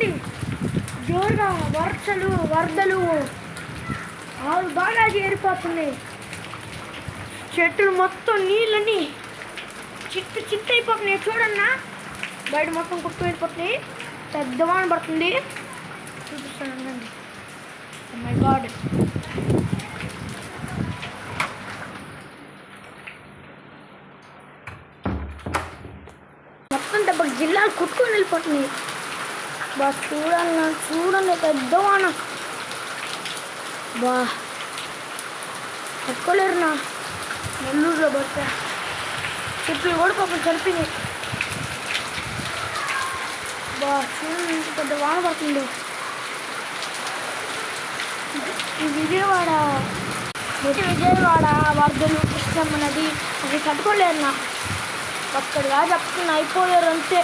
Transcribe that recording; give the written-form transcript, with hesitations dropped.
చూడండి, జోరుగా వరదలు బాగా చేరిపోతున్నాయి. చెట్లు మొత్తం నీళ్ళని చిట్టు అయిపోతున్నాయి. చూడన్నా, బయట మొత్తం కుట్టు వెళ్ళిపోతున్నాయి. పెద్ద వాన పడుతుంది. చూపిస్తాను. మై గాడ్, మొత్తం దెబ్బకి జిల్లాలు కుట్టుకొని వెళ్ళిపోతున్నాయి. చూడండి పెద్ద వాన. తట్టుకోలేరునా నెల్లూరులో బట్ట. చెట్లు కూడా పాపం చనిపోయినాయి. చూడండి ఎంత పెద్ద వాన పడుతుందో. ఈ విజయవాడ వరదలు, కృష్ణమ్మ నది అది తట్టుకోలేరునా. ఒక్కడిగా చెప్తున్నా, అయిపోయారు అంతే.